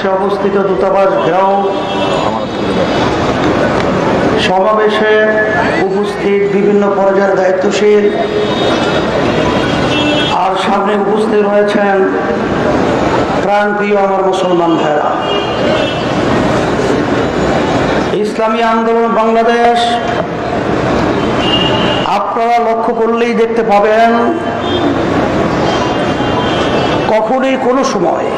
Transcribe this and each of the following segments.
বাংলাদেশে অবস্থিত দূতাবাস ঘেরাও সমাবেশে উপস্থিত বিভিন্ন পর্যায়ের দায়িত্বশীল আর সামনে উপস্থিত রয়েছেন প্রাণপ্রিয় আমার মুসলমান ভাইরা। ইসলামী আন্দোলন বাংলাদেশ আপনারা লক্ষ্য করলেই দেখতে পাবেন কখনোই কোনো সময়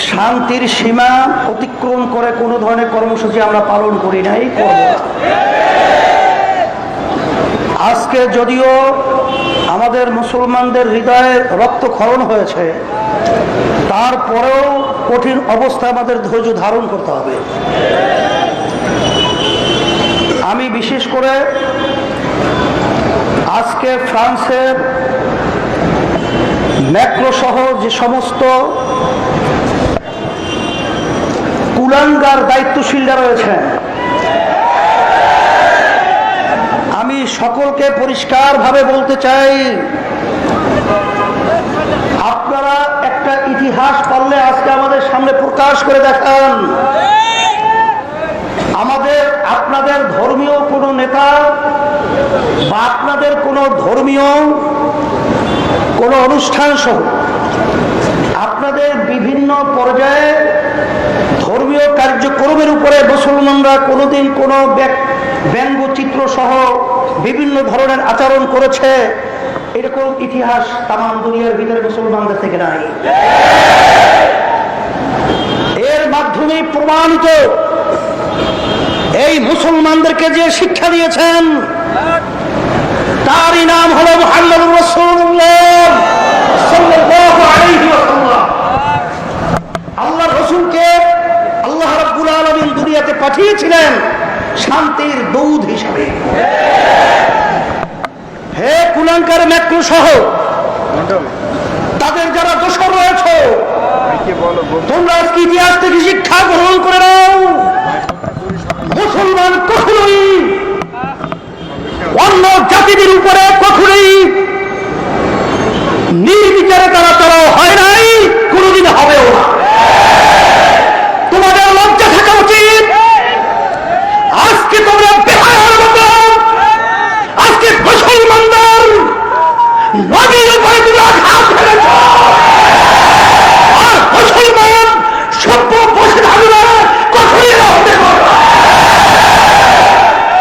শান্তির সীমা অতিক্রম করে কোনো ধরনের কর্মসূচি আমরা পালন করি নাই, করব না। আজকে যদিও আমাদের মুসলমানদের হৃদয়ে রক্তক্ষরণ হয়েছে, তারপরেও কঠিন অবস্থায় আমাদের ধৈর্য ধারণ করতে হবে। আমি বিশেষ করে আজকে ফ্রান্সের ম্যাক্রো সহ যে সমস্ত কুলাঙ্গার দায়িত্বশীলরা রয়েছেন, আমি সকলকে পরিষ্কারভাবে বলতে চাই, আপনারা একটা ইতিহাস পারলে আজকে আমাদের সামনে প্রকাশ করে দেখান। আপনাদের ধর্মীয় কোনো নেতা বা আপনাদের কোনো ধর্মীয় কোনো অনুষ্ঠান সহ আপনাদের বিভিন্ন পর্যায়ে ধর্মীয় কার্যক্রমের উপরে মুসলমানরা কোনোদিন কোনো ব্যঙ্গচিত্র সহ বিভিন্ন ধরনের আচরণ করেছে, এরকম ইতিহাস তামাম দুনিয়ার ভিতরে মুসলমানদের থেকে নাই। এর মাধ্যমে প্রমাণিত এই মুসলমানদেরকে যে শিক্ষা দিয়েছেন তারই নাম হলো মুহাম্মদুর রাসূলুল্লাহ সাল্লাল্লাহু আলাইহি ওয়াসাল্লাম। আল্লাহ রাসূলকে আল্লাহ রাব্বুল আলামিন দুনিয়াতে পাঠিয়েছিলেন শান্তির দূত হিসাবে। হে কুলাঙ্কার ম্যাক্রো সহ তাদের যারা দোষর রয়েছে, তোমরা আজকে ইতিহাস থেকে শিক্ষা গ্রহণ করে নাও। মুসলমান কখনোই অন্য জাতিদের উপরে কখনোই নির্বিচারে তারা হয় নাই, কোনোদিন হবেও না। তোমাদের লজ্জা থাকা উচিত। আজকে তোমরা বেহায়ার মতো আজকে মুসলমানদের নবীর উপরে তোমরা আঘাত ফেলেছ, আর মুসলমান সভ্য বসে থাকবে কখনোই হতে পারবে না।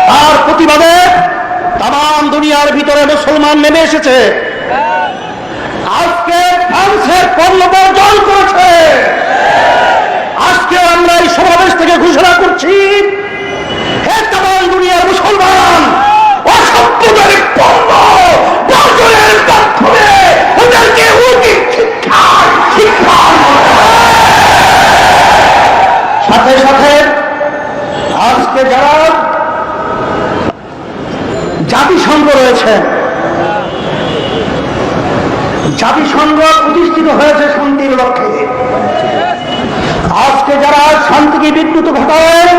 তার প্রতিবাদে তাম দুনিয়ার ভিতরে মুসলমান নেমে এসেছে। আজকে ফ্রান্সের পণ্য বর্জন করেছে। আজকে আমরা এই সমাবেশ থেকে ঘোষণা করছি, হে তাম দুনিয়ার মুসলমান, অসভ্যদের পণ্য বর্জনের মাধ্যমে ওদেরকে উচিত শিক্ষা সাথে সাথে আজকে যারা জাতিসংঘ রয়েছে, জাতিসংঘ প্রতিষ্ঠিত হয়েছে শান্তির লক্ষ্যে। আজকে যারা শান্তিকে বিঘ্নিত ঘটায়,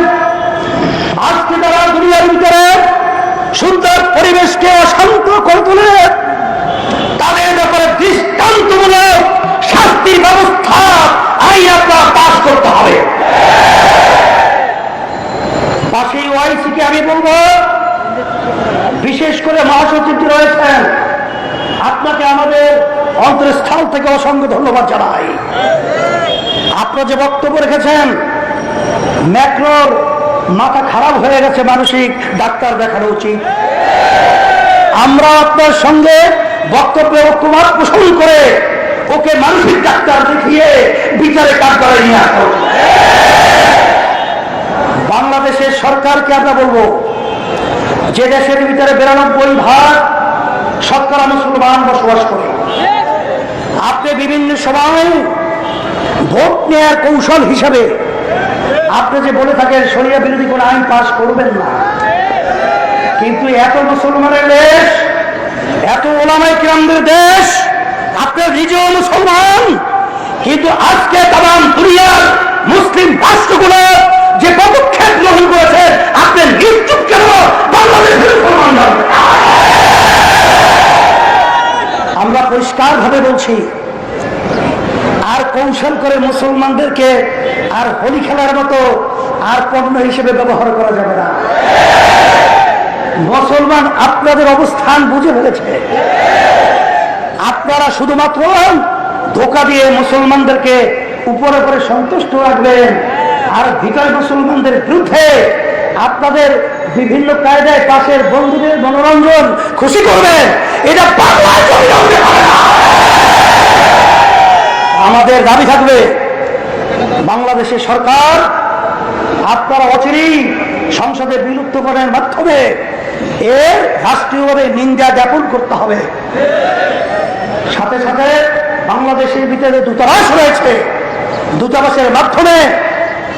আজকে যারা দুনিয়ার ভিতরে সুন্দর পরিবেশকে অশান্ত করে তোলে, তাদের ব্যাপারে দৃষ্টান্তমূলক শাস্তির ব্যবস্থা আইন আপনার পাস করতে হবে। পাশেই ওআইসিকে আমি বলবো, বিশেষ করে মহাসচিব রয়েছেন, আপনাকে আমাদের অন্তরস্থল থেকে অসংখ্য ধন্যবাদ জানাই। আপনারা যে বক্তব্য রেখেছেন, ম্যাক্রোর মাথা খারাপ হয়ে গেছে, মানসিক ডাক্তার দেখানো উচিত। আমরা আপনার সঙ্গে বক্তব্যে ঐক্যমত পোষণ করে ওকে মানসিক ডাক্তার দেখিয়ে বিচারে কাঠগড়ায় নিয়ে আসা উচিত। বাংলাদেশের সরকারকে আমরা বলবো, যে দেশের ভিতরে 92% শতকরা মুসলমান বসবাস করে, আপনি বিভিন্ন সময় ভোট নেওয়ার কৌশল হিসাবে আপনি যে বলে থাকেন শরিয়া বিরোধী কোন আইন পাশ করবেন না, কিন্তু এত মুসলমানের দেশ, এত ওলামায়ে কিরামদের দেশ, আপনি নিজেও মুসলমান, কিন্তু আজকে তাম দুনিয়ার মুসলিম রাষ্ট্রগুলো যে পদক্ষেপ গ্রহণ করেছে, আপনি নিশ্চুপ কেন বাংলাদেশের মুসলমান? আমরা পরিষ্কার ভাবে বলছি, কৌশল করে মুসলমানদেরকে আর হোলি খেলার মতো আর পণ্য হিসেবে ব্যবহার করা যাবে না। মুসলমান আপনাদের অবস্থান বুঝে ফেলেছে। আপনারা শুধুমাত্র ধোঁকা দিয়ে মুসলমানদেরকে উপরে করে সন্তুষ্ট রাখবেন, আর ভিতরে মুসলমানদের বিরুদ্ধে আপনাদের বিভিন্ন কায়দায় পাশের বন্ধুদের মনোরঞ্জন খুশি করবেন। এটা বাংলায় চলবে না। আমাদের দাবি থাকবে, বাংলাদেশের সরকার আপনারা অচিরেই সংসদে বিলুপ্তকরণের মাধ্যমে এর রাষ্ট্রীয়ভাবে নিন্দা জ্ঞাপন করতে হবে। সাথে সাথে বাংলাদেশের ভিতরে দূতাবাস রয়েছে, দূতাবাসের মাধ্যমে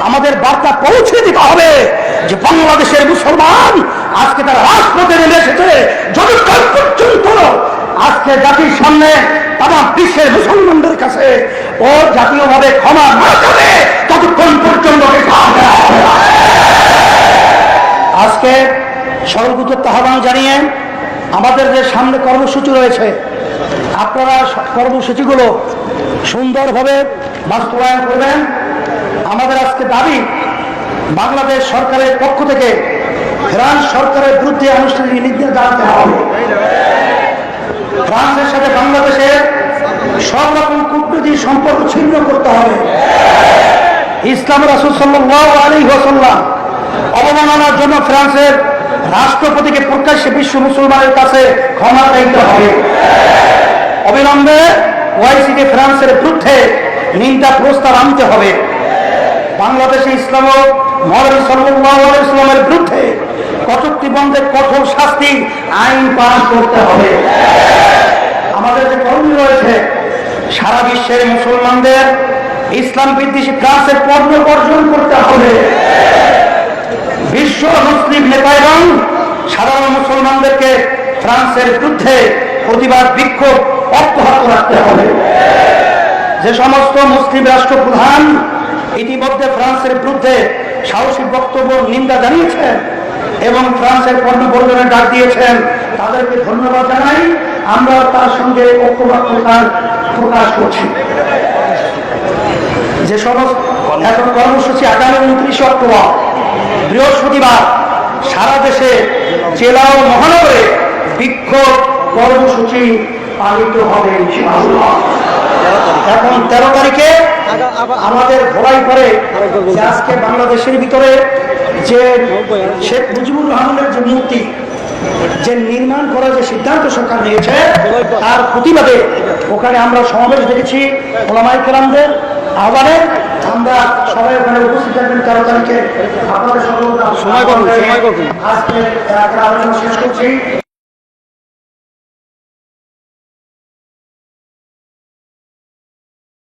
আমাদের বার্তা পৌঁছে দিতে হবে যে বাংলাদেশের মুসলমান আজকে তারা রাজপথে নেমে এসেছে। যতক্ষণ পর্যন্ত আজকে জাতির সামনে তারা বিশ্বের মুসলমানদের কাছে ও জাতীয়ভাবে ক্ষমা না যাবে, ততক্ষণ পর্যন্ত আজকে সর্বদূত আহ্বান জানিয়ে আমাদের যে সামনে কর্মসূচি রয়েছে, আপনারা কর্মসূচিগুলো সুন্দরভাবে বাস্তবায়ন করবেন। আমাদের আজকে দাবি, বাংলাদেশ সরকারের পক্ষ থেকে ফ্রান্স সরকারের বিরুদ্ধে আনুষ্ঠানিক নির্দেশ জানাতে হবে। ফ্রান্সের সাথে বাংলাদেশের সব রকম কূটনৈতিক সম্পর্ক ছিন্ন করতে হবে। ইসলাম রাসূল সাল্লাল্লাহু আলাইহি ওয়াসাল্লাম অবমাননার জন্য ফ্রান্সের রাষ্ট্রপতিকে প্রকাশ্যে বিশ্ব মুসলমানের কাছে ক্ষমা চাইতে হবে। অবিলম্বে ওআইসিকে ফ্রান্সের বিরুদ্ধে নিন্দা প্রস্তাব আনতে হবে। বাংলাদেশে ইসলাম ও মৌলভী সাল্লাল্লাহু আলাইহি ওয়াসাল্লামের বিরুদ্ধে কটূক্তি বন্ধে কঠোর শাস্তি আইন পাস করতে হবে। আমাদের যে কর্মী রয়েছে, সারা বিশ্বের মুসলমানদের ইসলাম বিদ্বেষী ফ্রান্সের পণ্য বর্জন করতে হবে। বিশ্ব মুসলিম নেতা এবং সাধারণ মুসলমানদেরকে ফ্রান্সের বিরুদ্ধে প্রতিবাদ বিক্ষোভ অব্যাহত রাখতে হবে। যে সমস্ত মুসলিম রাষ্ট্রপ্রধান ইতিমধ্যে ফ্রান্সের বিরুদ্ধে সাহসী বক্তব্য নিন্দা জানিয়েছেন এবং ফ্রান্সের পণ্য বর্জনের ডাক দিয়েছেন, তাদেরকে ধন্যবাদ জানাই। আমরা তার সঙ্গে ঐক্যবদ্ধতা প্রকাশ করছি। যে সমস্ত এখন কর্মসূচি আগামী 29 অক্টোবর বৃহস্পতিবার সারা দেশে জেলা ও মহানগরে বিক্ষোভ কর্মসূচি পালিত হবে ইনশাআল্লাহ। এখন 13 তারিখে আমাদের ভোলাই করে আজকে বাংলাদেশের ভিতরে যে শেখ মুজিবুর রহমানের যে মূর্তি যে নির্মাণ করার যে সিদ্ধান্ত সরকার নিয়েছে, তার প্রতিবাদে ওখানে আমরা সমাবেশ দেখেছি। ওলামায়ে কেরামদের আহ্বানে আমরা সবাই ওখানে উপস্থিত থাকবেন 13 তারিখে। আপনাদের সকল সময় আজকে আলোচনা শেষ করছি।